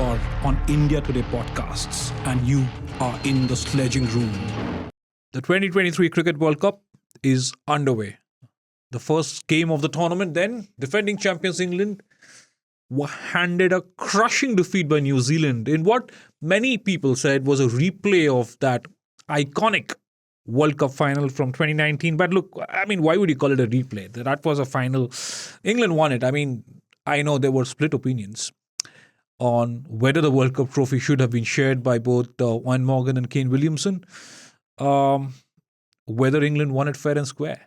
are on India Today podcasts and you are in the sledging room. The 2023 Cricket World Cup is underway. The first game of the tournament, then, defending champions England were handed a crushing defeat by New Zealand in what many people said was a replay of that iconic World Cup final from 2019. But look, I mean, why would you call it a replay? That was a final. England won it. I mean, I know there were split opinions on whether the World Cup trophy should have been shared by both Wayne Morgan and Kane Williamson, whether England won it fair and square.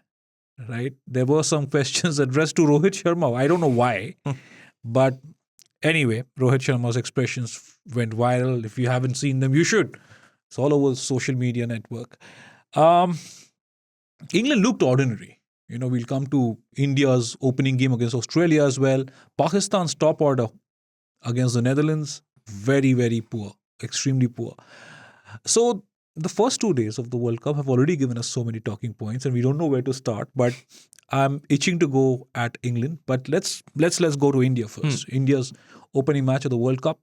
Right? There were some questions addressed to Rohit Sharma. I don't know why. But anyway, Rohit Sharma's expressions went viral. If you haven't seen them, you should. It's all over social media network. England looked ordinary. You know, we'll come to India's opening game against Australia as well. Pakistan's top order against the Netherlands, very, very poor, extremely poor. So the first 2 days of the World Cup have already given us so many talking points, and we don't know where to start. But I'm itching to go at England. But let's go to India first. India's opening match of the World Cup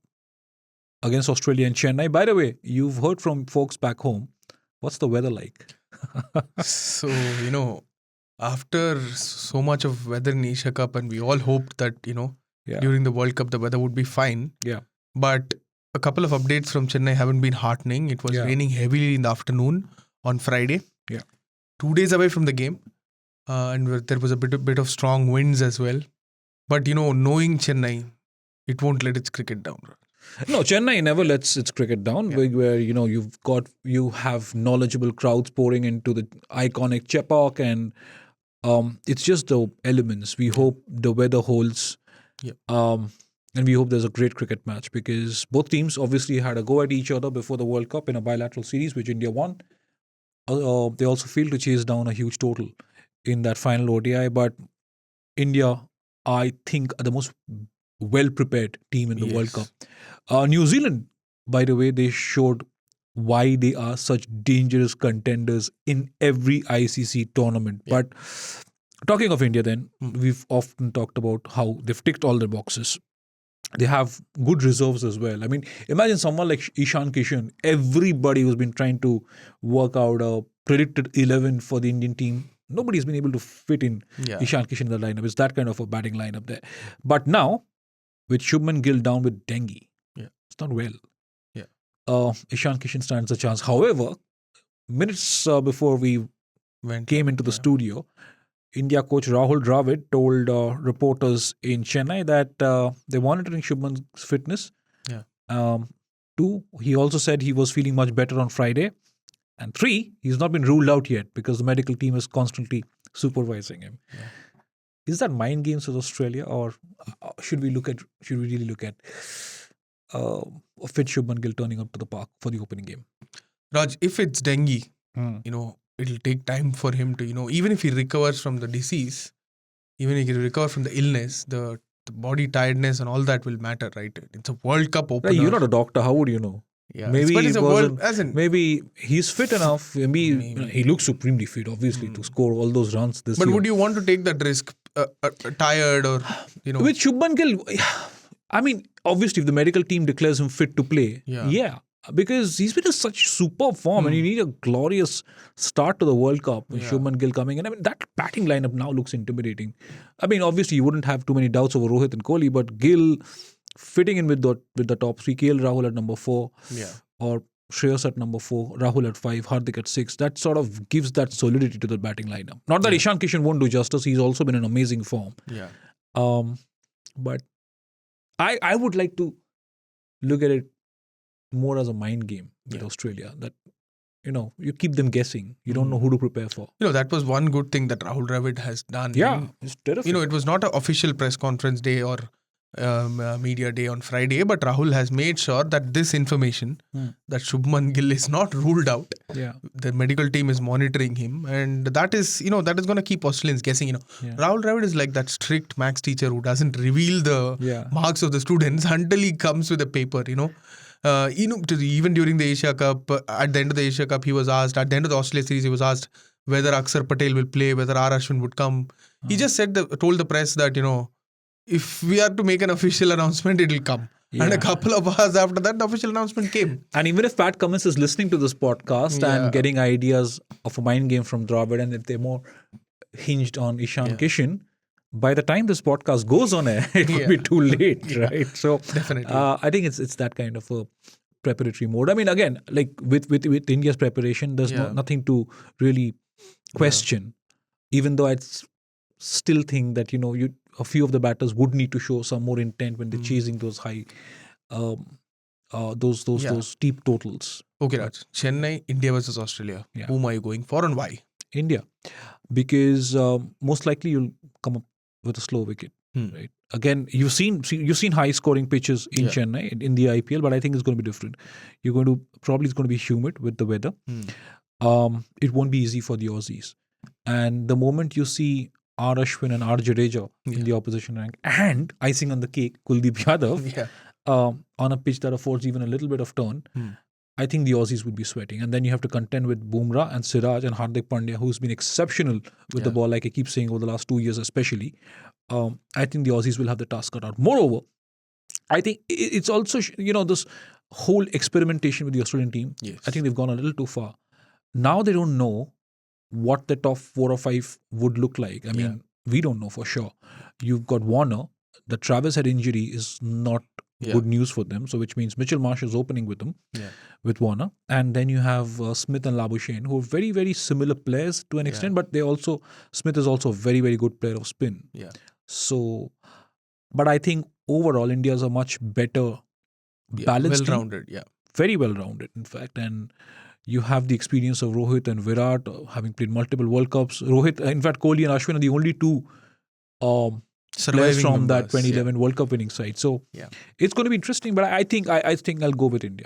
against Australia and Chennai. By the way, you've heard from folks back home. What's the weather like? So, after so much of weather in Asia Cup, and we all hoped that, during the World Cup, the weather would be fine. Yeah. But a couple of updates from Chennai haven't been heartening. It was raining heavily in the afternoon on Friday. Yeah. 2 days away from the game. And there was a bit of strong winds as well. But, knowing Chennai, it won't let its cricket down. No, Chennai never lets its cricket down. Yeah. Where you have knowledgeable crowds pouring into the iconic Chepauk, and it's just the elements. We hope the weather holds. Yeah. And we hope there's a great cricket match, because both teams obviously had a go at each other before the World Cup in a bilateral series, which India won. They also failed to chase down a huge total in that final ODI. But India, I think, are the most well-prepared team in the World Cup. New Zealand, by the way, they showed why they are such dangerous contenders in every ICC tournament. Yeah. But talking of India then, we've often talked about how they've ticked all the boxes. They have good reserves as well. I mean, imagine someone like Ishan Kishan. Everybody who's been trying to work out a predicted 11 for the Indian team. Nobody's been able to fit in Ishan Kishan in the lineup. It's that kind of a batting lineup there. But now, with Shubman Gill down with dengue, it's not well. Ishan Kishan stands a chance. However, minutes before we came into the studio, India coach Rahul Dravid told reporters in Chennai that they're monitoring Shubman's fitness. 2, he also said he was feeling much better on Friday. And 3, he's not been ruled out yet because the medical team is constantly supervising him. Yeah. Is that mind games with Australia, or should we really look at a fit Shubman Gill turning up to the park for the opening game? Raj, if it's dengue, it'll take time for him to, even if he recovers from the disease, even if he recovers from the illness, the body tiredness and all that will matter, right? It's a World Cup opener. You're not a doctor. How would you know? Yeah, maybe he's fit enough. Maybe he looks supremely fit, obviously, to score all those runs this year. But would you want to take that risk, tired or, With Shubman Gill, I mean, obviously, if the medical team declares him fit to play, because he's been in such superb form, and you need a glorious start to the World Cup with Shubman Gill coming in. I mean, that batting lineup now looks intimidating. I mean, obviously, you wouldn't have too many doubts over Rohit and Kohli, but Gill fitting in with the top 3, KL Rahul at number 4, or Shreyas at number 4, Rahul at 5, Hardik at 6. That sort of gives that solidity to the batting lineup. Not that Ishan Kishan won't do justice. He's also been in amazing form. But I would like to look at it more as a mind game with Australia. That, you keep them guessing. You don't know who to prepare for. That was one good thing that Rahul Dravid has done. Yeah, it's terrific. It was not an official press conference day or media day on Friday, but Rahul has made sure that this information, that Shubman Gill is not ruled out. The medical team is monitoring him, and that is going to keep Australians guessing. Rahul Dravid is like that strict maths teacher who doesn't reveal the marks of the students until he comes with a paper. Even during the Asia Cup, at the end of the Asia Cup, he was asked, at the end of the Australia series, he was asked whether Akshar Patel will play, whether R. Ashwin would come. He just told the press that, if we are to make an official announcement, it will come. And a couple of hours after that, the official announcement came. And even if Pat Cummins is listening to this podcast and getting ideas of a mind game from Dravid, and if they're more hinged on Ishan Kishan, by the time this podcast goes on air, it will be too late, right? So definitely, I think it's that kind of a preparatory mode. I mean, again, like with India's preparation, there's nothing to really question. Even though I'd still think that a few of the batters would need to show some more intent when they're chasing those high, those deep totals. Okay, Raj. Chennai, India versus Australia. Whom are you going for and why? India, because most likely you'll come up with a slow wicket. Right. Again, you've seen high scoring pitches in Chennai in the IPL, but I think it's going to be different. It's going to be humid with the weather. It won't be easy for the Aussies. And the moment you see R. Ashwin and R. Jadeja in the opposition rank, and icing on the cake, Kuldeep Yadav, on a pitch that affords even a little bit of turn, I think the Aussies would be sweating. And then you have to contend with Bumrah and Siraj and Hardik Pandya, who's been exceptional with the ball, like I keep saying, over the last 2 years especially. I think the Aussies will have the task cut out. Moreover, I think it's also, this whole experimentation with the Australian team, I think they've gone a little too far. Now they don't know what the top 4 or 5 would look like. I mean, we don't know for sure. You've got Warner. The Travis head injury is not good news for them. So which means Mitchell Marsh is opening with them, with Warner. And then you have Smith and Labuschagne, who are very, very similar players to an extent, but Smith is also a very, very good player of spin. So, but I think overall India is a much better balanced well-rounded, team. Very well-rounded, in fact. And you have the experience of Rohit and Virat, having played multiple World Cups. Rohit, in fact, Kohli and Ashwin are the only two players from that 2011 World Cup winning side. So it's going to be interesting. But I think I'll go with India.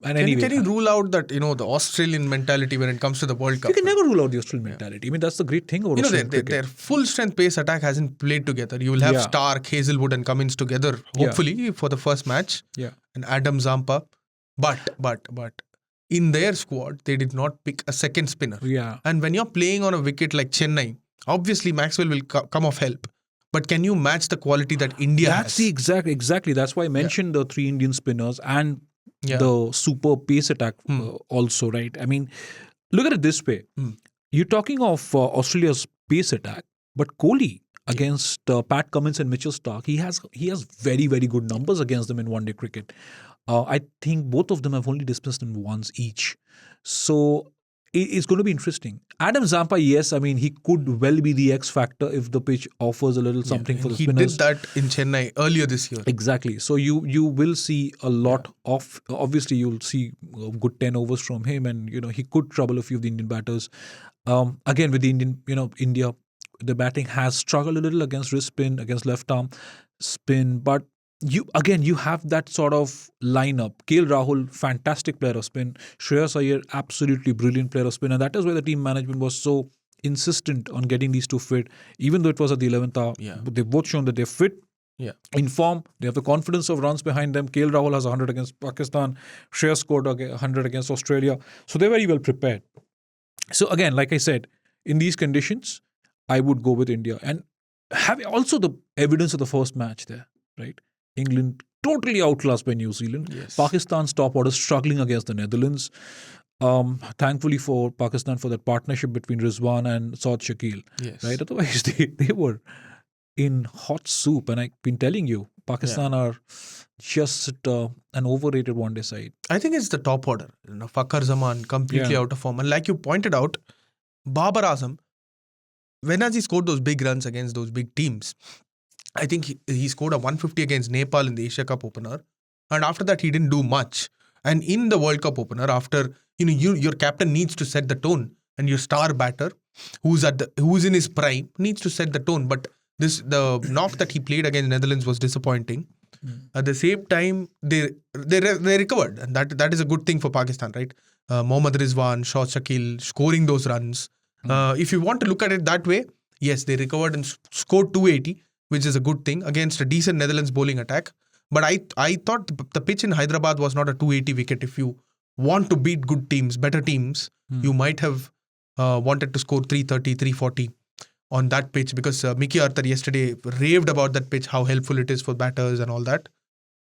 And can you rule out that the Australian mentality when it comes to the World Cup? You can never rule out the Australian mentality. I mean, that's the great thing about their full strength pace attack hasn't played together. You will have Stark, Hazelwood, and Cummins together, hopefully for the first match. And Adam Zampa, but in their squad they did not pick a second spinner. And when you're playing on a wicket like Chennai, obviously Maxwell will come off help. But can you match the quality that India has? Exactly. That's why I mentioned the 3 Indian spinners and the super pace attack also, right? I mean, look at it this way. You're talking of Australia's pace attack, but Kohli against Pat Cummins and Mitchell Starc, he has very, very good numbers against them in one-day cricket. I think both of them have only dismissed him once each. So it's going to be interesting. Adam Zampa, yes, I mean, he could well be the X factor if the pitch offers a little something for the spinners. He did that in Chennai earlier this year. Exactly. So you will see a lot of, obviously you'll see good 10 overs from him, and he could trouble a few of the Indian batters. Again, with the India, the batting has struggled a little against wrist spin, against left arm spin, but you have that sort of lineup. KL Rahul, fantastic player of spin. Shreyas Iyer, absolutely brilliant player of spin. And that is why the team management was so insistent on getting these two fit. Even though it was at the 11th hour, they've both shown that they're fit, in form. They have the confidence of runs behind them. KL Rahul has 100 against Pakistan. Shreyas scored 100 against Australia. So they're very well prepared. So again, like I said, in these conditions, I would go with India. And having also the evidence of the first match there, right? England totally outclassed by New Zealand. Pakistan's top order struggling against the Netherlands. Thankfully for Pakistan for that partnership between Rizwan and Saad Shakil. Right? Otherwise, they were in hot soup. And I've been telling you, Pakistan are just an overrated one-day side. I think it's the top order. Fakhar Zaman completely out of form. And like you pointed out, Babar Azam, when has he scored those big runs against those big teams? I think he scored a 150 against Nepal in the Asia Cup opener. And after that, he didn't do much. And in the World Cup opener, after, your captain needs to set the tone. And your star batter, who's in his prime, needs to set the tone. But the knock that he played against Netherlands was disappointing. At the same time, they recovered. And that is a good thing for Pakistan, right? Mohammad Rizwan, Shah Shakil, scoring those runs. If you want to look at it that way, yes, they recovered and scored 280. Which is a good thing against a decent Netherlands bowling attack. But I thought the pitch in Hyderabad was not a 280 wicket. If you want to beat good teams, better teams, you might have wanted to score 330, 340 on that pitch, because Mickey Arthur yesterday raved about that pitch, how helpful it is for batters and all that.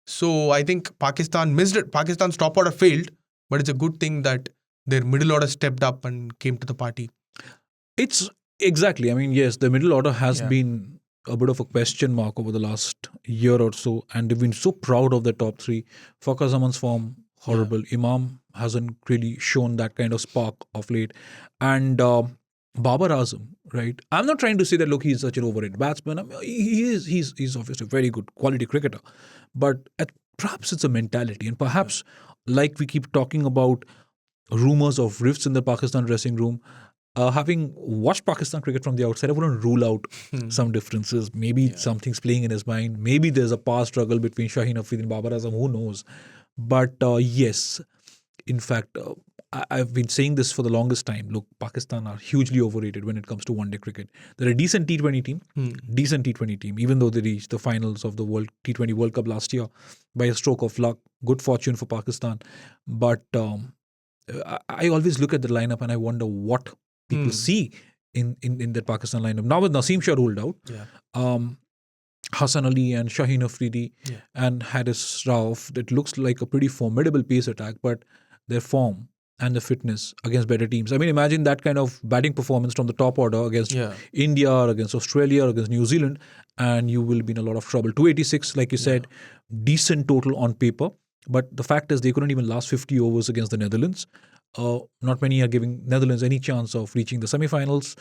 So I think Pakistan missed it. Pakistan's top order failed, but it's a good thing that their middle order stepped up and came to the party. It's exactly. I mean, yes, the middle order has Yeah. been a bit of a question mark over the last year or so, and they've been so proud of the top three. Fakhar Zaman's form, horrible. Imam hasn't really shown that kind of spark of late. And Babar Azam, right? I'm not trying to say that, look, he's such an overrated batsman. I mean, he's obviously a very good quality cricketer. But perhaps it's a mentality. And perhaps, like we keep talking about rumors of rifts in the Pakistan dressing room, having watched Pakistan cricket from the outside, I wouldn't rule out some differences. Maybe something's playing in his mind. Maybe there's a power struggle between Shaheen Afridi and Babar Azam. Who knows? But yes, in fact, I've been saying this for the longest time. Look, Pakistan are hugely overrated when it comes to one-day cricket. They're a decent T20 team, even though they reached the finals of the World T20 World Cup last year by a stroke of luck. Good fortune for Pakistan. But I always look at the lineup and I wonder what people see in that Pakistan lineup. Now with Naseem Shah ruled out, Hassan Ali and Shaheen Afridi and Haris Rauf, it looks like a pretty formidable pace attack, but their form and the fitness against better teams. I mean, imagine that kind of batting performance from the top order against India, or against Australia, or against New Zealand, and you will be in a lot of trouble. 286, like you said, decent total on paper, but the fact is they couldn't even last 50 overs against the Netherlands. Not many are giving Netherlands any chance of reaching the semi-finals.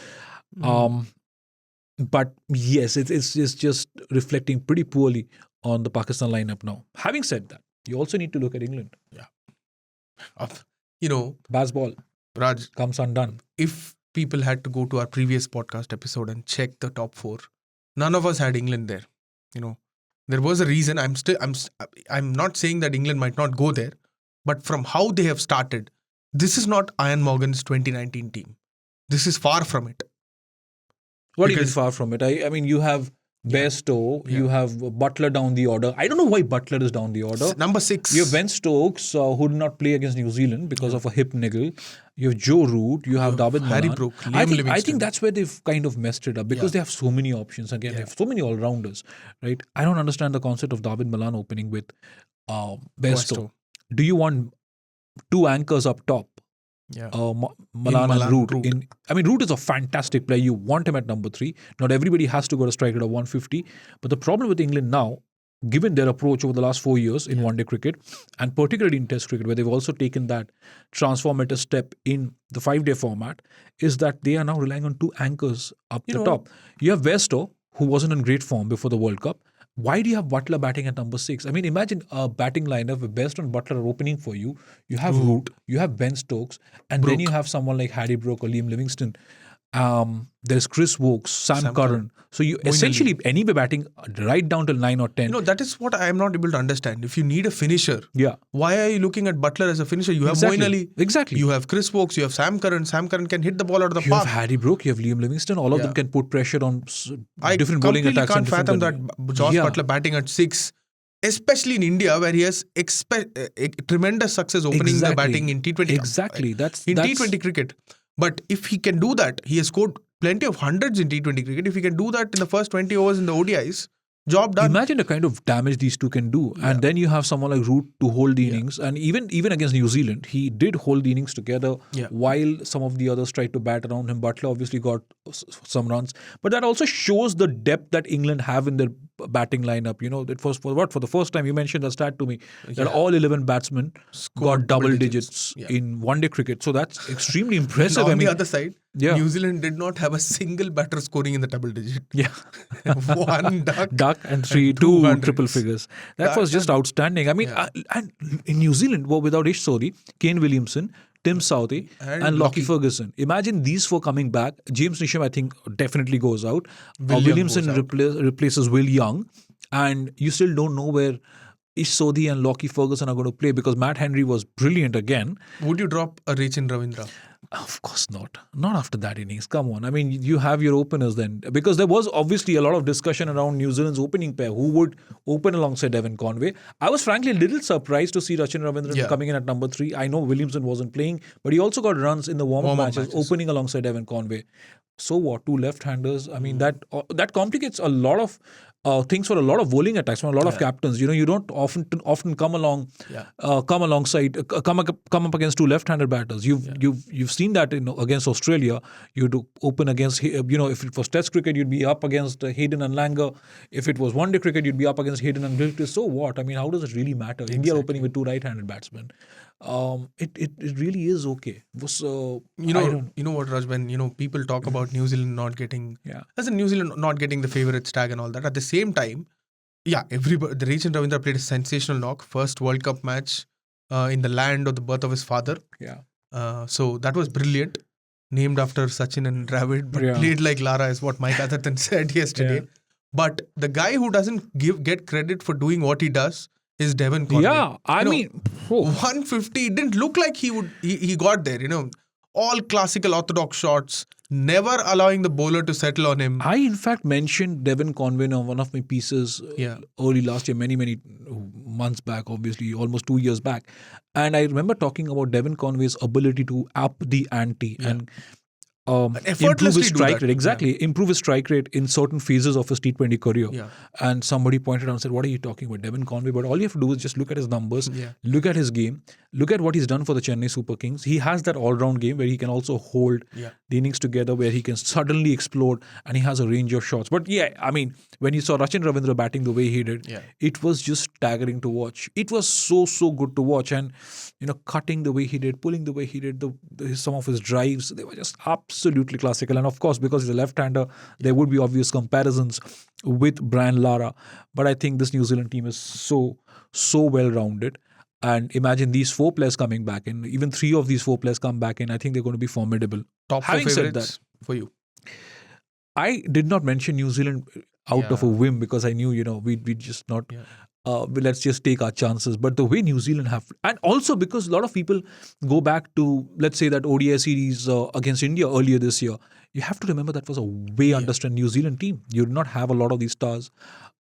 But yes, it's just reflecting pretty poorly on the Pakistan lineup now. Having said that, you also need to look at England. Basball Raj, comes undone. If people had to go to our previous podcast episode and check the top four, none of us had England there. There was a reason. I'm not saying that England might not go there, but from how they have started, this is not Ian Morgan's 2019 team. This is far from it. What do you mean far from it? I mean, you have Bairstow, you have Butler down the order. I don't know why Butler is down the order. Number 6. You have Ben Stokes, who did not play against New Zealand because of a hip niggle. You have Joe Root. You have David Harry Malan. Brook, I think that's where they've kind of messed it up because they have so many options. Again, they have so many all-rounders, right? I don't understand the concept of David Malan opening with Bairstow. Do you want two anchors up top? Malan and Root. Root is a fantastic player. You want him at number 3. Not everybody has to go to strike rate of 150. But the problem with England now, given their approach over the last 4 years in one-day cricket, and particularly in Test cricket, where they've also taken that transformative step in the 5-day format, is that they are now relying on two anchors up the top. You have Bairstow, who wasn't in great form before the World Cup. Why do you have Butler batting at number 6? I mean, imagine a batting lineup with Bairstow and Butler are opening for you. You have Root, you have Ben Stokes, and then you have someone like Harry Brook or Liam Livingston. There's Chris Wokes, Sam Curran. So you essentially anyway batting right down till 9 or 10. That is what I am not able to understand. If you need a finisher, yeah, why are you looking at Butler as a finisher? You have Moeen Ali. Exactly. You have Chris Wokes. You have Sam Curran. Sam Curran can hit the ball out of the park. You have Harry Brook. You have Liam Livingston. All of them can put pressure on different bowling attacks. I can't fathom that Josh Butler batting at 6. Especially in India, where he has tremendous success opening the batting in T20. Exactly. That's T20 cricket. But if he can do that, he has scored plenty of hundreds in T20 cricket. If he can do that in the first 20 overs in the ODIs, job done. Imagine the kind of damage these two can do. And then you have someone like Root to hold the innings. And even against New Zealand, he did hold the innings together while some of the others tried to bat around him. Butler obviously got some runs. But that also shows the depth that England have in their batting lineup. It was for the first time, you mentioned a stat to me, that all 11 batsmen got double digits in one-day cricket. So that's extremely impressive. On the other side, New Zealand did not have a single batter scoring in the double digit. One duck and two triple figures. That was just outstanding. I mean, and in New Zealand, without Ish Sodhi, Kane Williamson, Tim Southey and Lockie Ferguson. Imagine these 4 coming back. James Neesham, I think, definitely goes out. Williamson replaces Will Young. And you still don't know where Ish Sodhi and Lockie Ferguson are going to play because Matt Henry was brilliant again. Would you drop a Rachin Ravindra? Of course not. Not after that innings. Come on. I mean, you have your openers then. Because there was obviously a lot of discussion around New Zealand's opening pair. Who would open alongside Devon Conway? I was frankly a little surprised to see Rachin Ravindran coming in at number 3. I know Williamson wasn't playing, but he also got runs in the warm-up matches opening alongside Devon Conway. So what? 2 left-handers. I mean, that complicates a lot of things for a lot of bowling attacks from a lot of captains. You don't often come up against two left-handed batters. You've seen that against Australia. You do open against if it was Test cricket, you'd be up against Hayden and Langer. If it was one-day cricket, you'd be up against Hayden and Gilchrist. So what? I mean, how does it really matter? India opening with two right-handed batsmen. It really is okay. So you know what, Raj, when people talk about New Zealand not getting New Zealand not getting the favourites tag and all that, at the same time, everybody, the Rachin Ravindra played a sensational knock, first World Cup match in the land of the birth of his father. So that was brilliant, named after Sachin and Dravid, but played like Lara is what Mike Atherton said yesterday. But the guy who doesn't get credit for doing what he does is Devon Conway. Yeah, I mean, 150, it didn't look like he got there, all classical orthodox shots, never allowing the bowler to settle on him. I in fact mentioned Devon Conway on one of my pieces early last year, many months back, obviously almost 2 years back, and I remember talking about Devon Conway's ability to up the ante and improve his strike rate. Exactly. Improve his strike rate in certain phases of his T20 career. And somebody pointed out and said, what are you talking about, Devon Conway? But all you have to do is just look at his numbers, look at his game, look at what he's done for the Chennai Super Kings. He has that all-round game where he can also hold the innings together, where he can suddenly explode, and he has a range of shots. But I mean, when you saw Rachin Ravindra batting the way he did, it was just staggering to watch. It was so good to watch. And, cutting the way he did, pulling the way he did, some of his drives, they were just absolutely classical. And of course, because he's a left-hander, there would be obvious comparisons with Brian Lara. But I think this New Zealand team is so well-rounded. And imagine these 4 players coming back in. Even 3 of these 4 players come back in. I think they're going to be formidable. Top 4 favorites for you? I did not mention New Zealand out of a whim because I knew, we'd just not... let's just take our chances. But the way New Zealand have... And also because a lot of people go back to, let's say, that ODI series against India earlier this year. You have to remember that was a way understrength New Zealand team. You did not have a lot of these stars.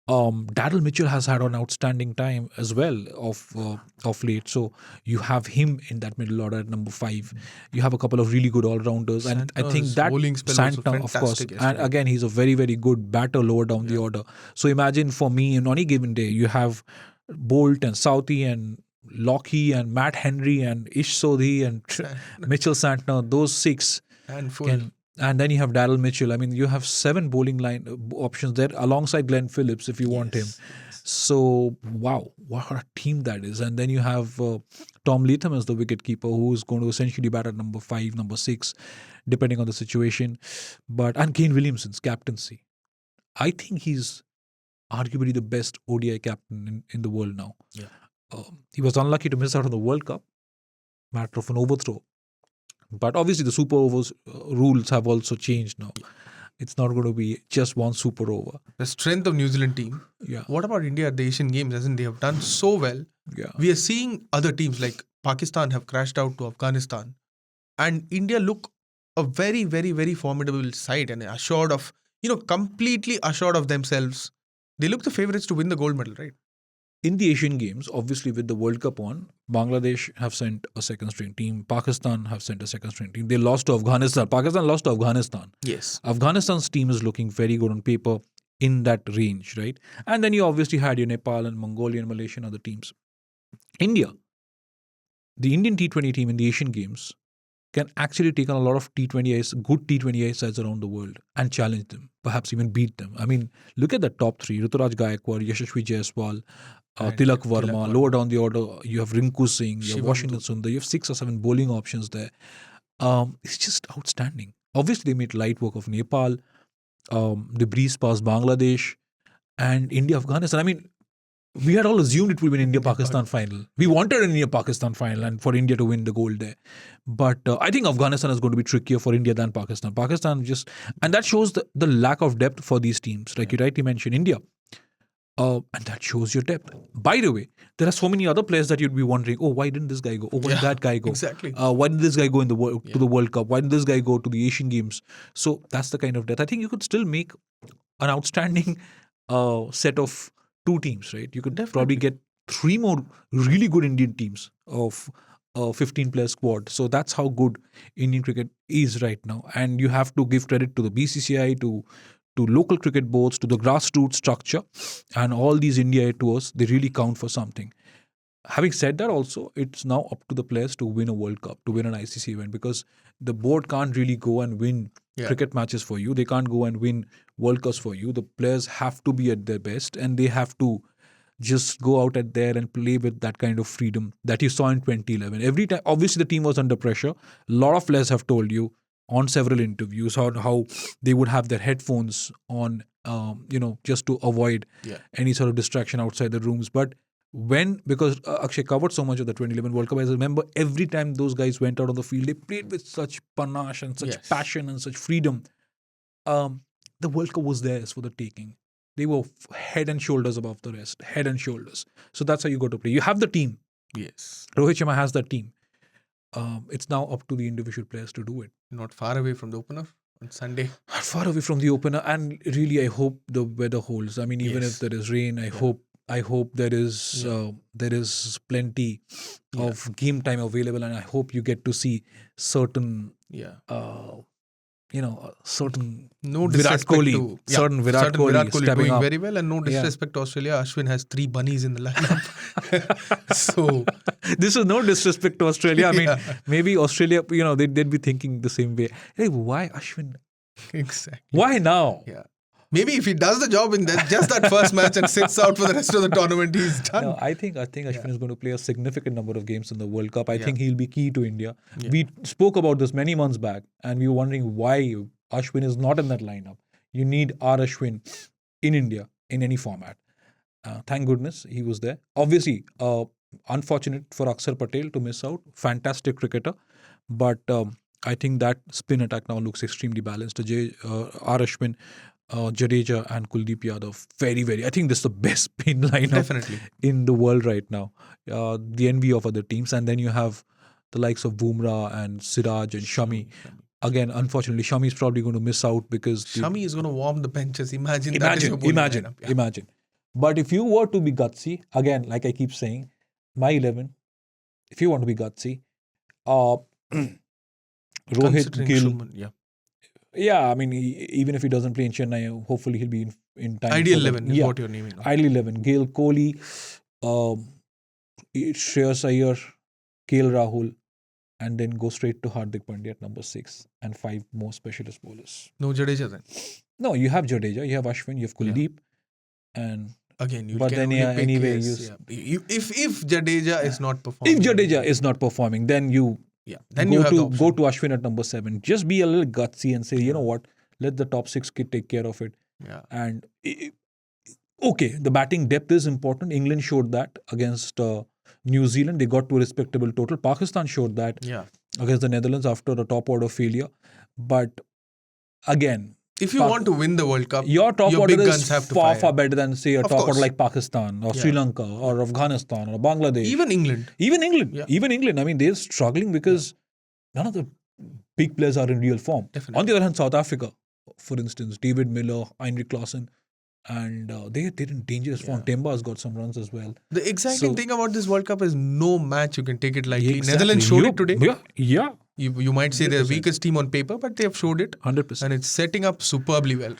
Daryl Mitchell has had an outstanding time as well of late. So you have him in that middle order at number 5. You have a couple of really good all-rounders. And I think that Santner, of course. And again, he's a very, very good batter lower down the order. So imagine for me, on any given day, you have Bolt and Southey and Lockie and Matt Henry and Ish Sodhi and Mitchell Santner, those 6. And then you have Daryl Mitchell. I mean, you have 7 bowling line options there alongside Glenn Phillips if you want him. So, wow, what a team that is. And then you have Tom Latham as the wicketkeeper, who is going to essentially bat at number 5, number 6, depending on the situation. And Kane Williamson's captaincy. I think he's arguably the best ODI captain in the world now. He was unlucky to miss out on the World Cup, matter of an overthrow. But obviously the super overs rules have also changed now. It's not going to be just one super over. The strength of New Zealand team. What about India at the Asian Games? As in, they have done so well. We are seeing other teams like Pakistan have crashed out to Afghanistan. And India look a very, very, very formidable side and assured of, completely assured of themselves. They look the favourites to win the gold medal, right? In the Asian Games, obviously with the World Cup on, Bangladesh have sent a second-string team. Pakistan have sent a second-string team. They lost to Afghanistan. Pakistan lost to Afghanistan. Yes. Afghanistan's team is looking very good on paper in that range, right? And then you obviously had your Nepal and Mongolia and Malaysia and other teams. India, the Indian T20 team in the Asian Games can actually take on a lot of good T20I sides around the world and challenge them, perhaps even beat them. I mean, look at the top 3. Ruturaj Gaikwad, Yashasvi Jaiswal, Tilak Verma. Lower down the order, you have Rinku Singh, you have Washington Sundar. You have 6 or 7 bowling options there. It's just outstanding. Obviously, they made light work of Nepal. They breezed past Bangladesh and India-Afghanistan. I mean, we had all assumed it would be an India-Pakistan final. We wanted an India-Pakistan final and for India to win the gold there. But I think Afghanistan is going to be trickier for India than Pakistan. And that shows the lack of depth for these teams. Like you rightly mentioned, India. And that shows your depth. By the way, there are so many other players that you'd be wondering, why didn't this guy go? Why did that guy go? Exactly. Why did this guy go to the World Cup? Why did this guy go to the Asian Games? So that's the kind of depth. I think you could still make an outstanding set of 2 teams, right? You could probably get 3 more really good Indian teams of 15-player squad. So that's how good Indian cricket is right now. And you have to give credit to the BCCI, to to local cricket boards, to the grassroots structure, and all these India A tours, they really count for something. Having said that, also, it's now up to the players to win a World Cup, to win an ICC event, because the board can't really go and win cricket matches for you. They can't go and win World Cups for you. The players have to be at their best, and they have to just go out at there and play with that kind of freedom that you saw in 2011. Every time, obviously, the team was under pressure. A lot of players have told you on several interviews how they would have their headphones on, just to avoid any sort of distraction outside the rooms. But because Akshay covered so much of the 2011 World Cup, I remember every time those guys went out on the field, they played with such panache and such passion and such freedom. The World Cup was theirs for the taking. They were head and shoulders above the rest, head and shoulders. So that's how you got to play. You have the team. Yes. Rohit Sharma has that team. It's now up to the individual players to do it. Not far away from the opener on Sunday. Far away from the opener. And really, I hope the weather holds. I mean, even if there is rain, I hope there is plenty of game time available, and I hope you get to see certain certain no Virat Kohli, certain Virat Kohli stepping doing up very well, and no disrespect to Australia. Ashwin has 3 bunnies in the lineup. So this is no disrespect to Australia. I mean, maybe Australia, they'd be thinking the same way. Hey, why Ashwin? Exactly. Why now? Yeah. Maybe if he does the job in just that first match and sits out for the rest of the tournament, he's done. No, I think Ashwin is going to play a significant number of games in the World Cup. I think he'll be key to India. Yeah. We spoke about this many months back, and we were wondering why Ashwin is not in that lineup. You need R. Ashwin in India in any format. Thank goodness he was there. Obviously, unfortunate for Akshar Patel to miss out. Fantastic cricketer. But I think that spin attack now looks extremely balanced. R. Ashwin, Jadeja and Kuldeep Yadav, very, very. I think this is the best spin lineup in the world right now. The envy of other teams, and then you have the likes of Bumrah and Siraj and Shami. Again, unfortunately, Shami is probably going to miss out because Shami is going to warm the benches. Imagine. Imagine. But if you were to be gutsy, again, like I keep saying, my 11. If you want to be gutsy, Rohit, Gill. Shuman, yeah, I mean, even if he doesn't play in Chennai, hopefully he'll be in time. Ideal 11 is what you're naming. Ideal 11. Gail, Kohli, Shreyas Iyer, KL Rahul, and then go straight to Hardik Pandya at number 6 and 5 more specialist bowlers. No Jadeja then? No, you have Jadeja, you have Ashwin, you have Kuldeep, and again, you but can then anyway, if Jadeja is not performing, then you then go to Ashwin at number 7. Just be a little gutsy and say, you know what, let the top 6 kid take care of it. Yeah. And okay, the batting depth is important. England showed that against New Zealand. They got to a respectable total. Pakistan showed that against the Netherlands after a top order failure. But again, if you want to win the World Cup, your top order is far better than, say, a top order like Pakistan or Sri Lanka or Afghanistan or Bangladesh. Even England. Even England. I mean, they're struggling because none of the big players are in real form. Definitely. On the other hand, South Africa, for instance, David Miller, Heinrich Klaassen, and they're in dangerous form. Temba has got some runs as well. The exciting thing about this World Cup is no match you can take it lightly. Netherlands showed it today. Yeah. You might say 100%. They're the weakest team on paper, but they have showed it. 100%. And it's setting up superbly well.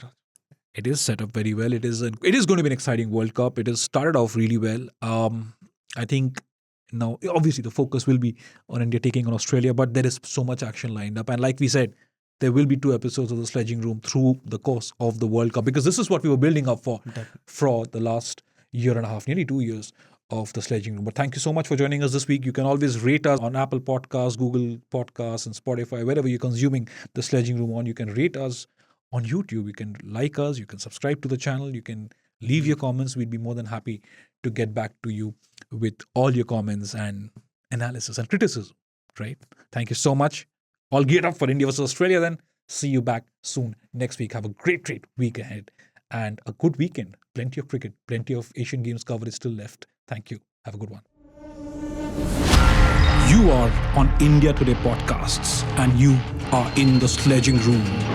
It is set up very well. It is going to be an exciting World Cup. It has started off really well. I think now, obviously, the focus will be on India taking on Australia, but there is so much action lined up. And like we said, there will be 2 episodes of the Sledging Room through the course of the World Cup, because this is what we were building up for the last year and a half, nearly 2 years of the Sledging Room. But thank you so much for joining us this week. You can always rate us on Apple Podcasts, Google Podcasts, and Spotify, wherever you're consuming the Sledging Room on. You can rate us on YouTube. You can like us. You can subscribe to the channel. You can leave your comments. We'd be more than happy to get back to you with all your comments and analysis and criticism, right? Thank you so much. All geared up for India versus Australia then. See you back soon next week. Have a great week ahead and a good weekend. Plenty of cricket, plenty of Asian Games coverage still left. Thank you. Have a good one. You are on India Today Podcasts and you are in the Sledging Room.